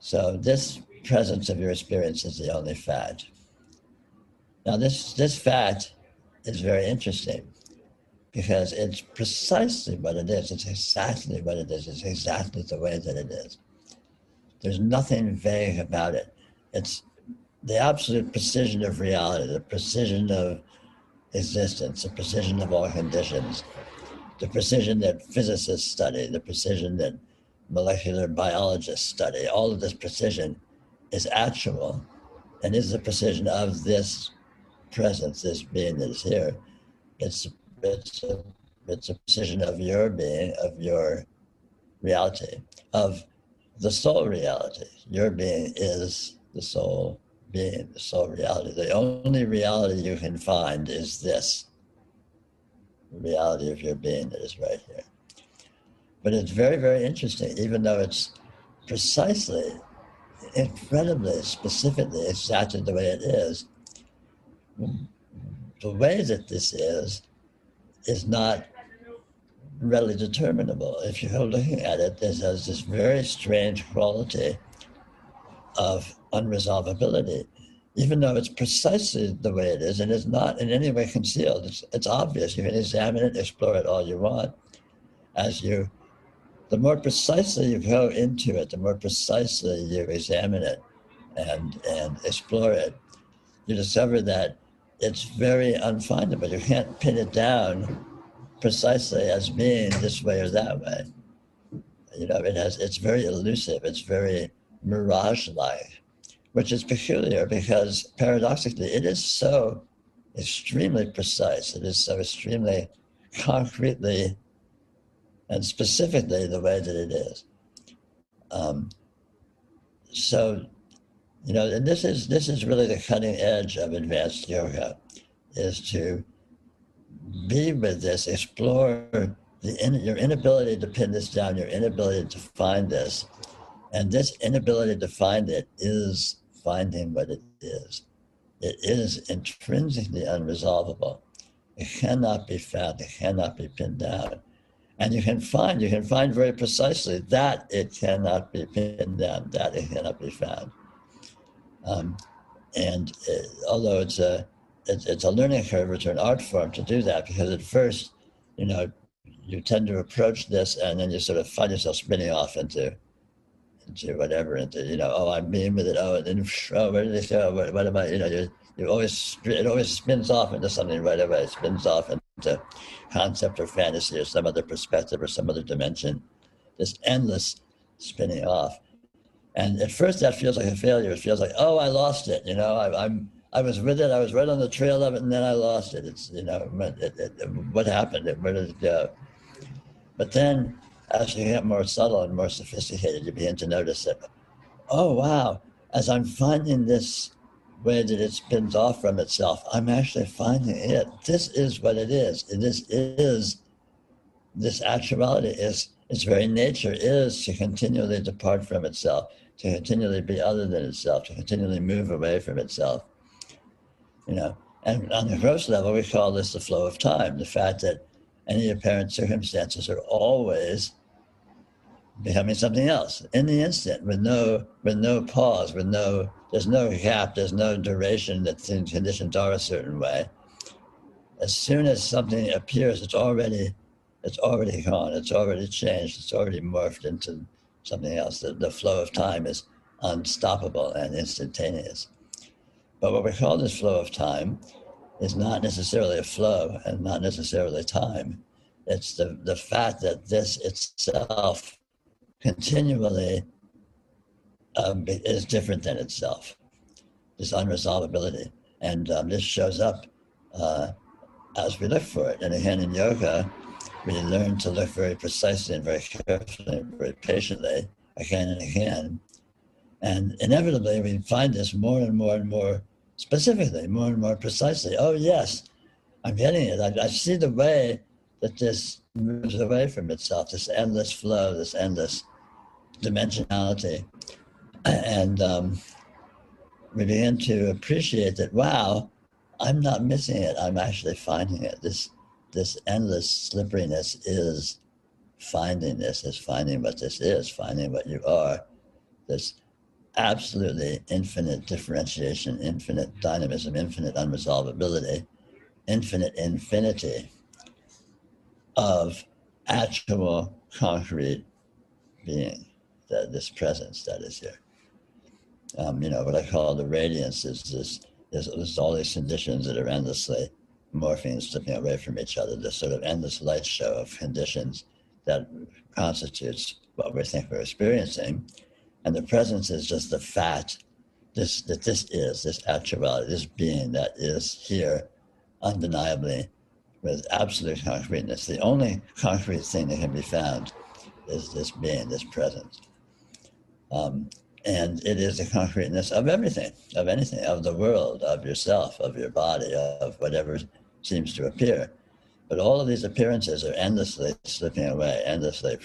So this presence of your experience is the only fact. Now this fact is very interesting because it's precisely what it is. It's exactly what it is. It's exactly the way that it is. There's nothing vague about it. It's the absolute precision of reality, the precision of existence, the precision of all conditions, the precision that physicists study, the precision that molecular biologists study. All of this precision is actual and is the precision of this presence, this being that is here. It's it's a, it's a precision of your being, of your reality, of the soul reality. Your being is the soul being, the soul reality. The only reality you can find is this, the reality of your being that is right here. But it's very, very interesting, even though it's precisely, incredibly, specifically, exactly the way it is. The way that this is not readily determinable. If you're looking at it, there's this very strange quality of unresolvability, even though it's precisely the way it is and it's not in any way concealed. It's obvious. You can examine it, explore it all you want. The more precisely you go into it, the more precisely you examine it and explore it, you discover that it's very unfindable. You can't pin it down precisely as being this way or that way. It's very elusive. It's very mirage-like, which is peculiar because paradoxically, it is so extremely precise. It is so extremely concretely and specifically the way that it is. So, and this is really the cutting edge of advanced yoga, is to be with this, explore your inability to pin this down, your inability to find this. And this inability to find it is finding what it is. It is intrinsically unresolvable. It cannot be found. It cannot be pinned down. And you can find very precisely that it cannot be pinned down, that it cannot be found. Although it's a learning curve, it's an art form to do that, because at first, you tend to approach this and then you sort of find yourself spinning off into whatever, I'm being with it, and then, where did it go, what am I, it always spins off into something right away. It spins off into concept or fantasy or some other perspective or some other dimension, this endless spinning off. And at first that feels like a failure. It feels like, oh, I lost it. I was with it. I was right on the trail of it, and then I lost it. It's, what happened? Where did it go? But then as you get more subtle and more sophisticated, you begin to notice that, oh, wow, as I'm finding this way that it spins off from itself, I'm actually finding it. This is what it is. This actuality is, its very nature is to continually depart from itself, to continually be other than itself, to continually move away from itself. And on the gross level, we call this the flow of time, the fact that any apparent circumstances are always becoming something else in the instant, with no pause, there's no gap, there's no duration that conditions are a certain way. As soon as something appears, it's already gone, it's already changed, it's already morphed into something else. The flow of time is unstoppable and instantaneous. But what we call this flow of time is not necessarily a flow and not necessarily time. It's the fact that this itself continually is different than itself, this unresolvability. And this shows up as we look for it. And again, in yoga, we learn to look very precisely and very carefully and very patiently, again and again. And inevitably, we find this more and more and more specifically, more and more precisely. Oh, yes, I'm getting it. I see the way that this moves away from itself, this endless flow, this endless dimensionality. And we begin to appreciate that, wow, I'm not missing it. I'm actually finding it. This endless slipperiness is finding this, is finding what this is, finding what you are. This absolutely infinite differentiation, infinite dynamism, infinite unresolvability, infinite infinity of actual concrete being, that this presence that is here. What I call the radiance is this. There's all these conditions that are endlessly morphing and slipping away from each other. This sort of endless light show of conditions that constitutes what we think we're experiencing, and the presence is just the fact this actuality, this being that is here, undeniably, with absolute concreteness. The only concrete thing that can be found is this being, this presence. And it is the concreteness of everything, of anything, of the world, of yourself, of your body, of whatever seems to appear. But all of these appearances are endlessly slipping away, endlessly.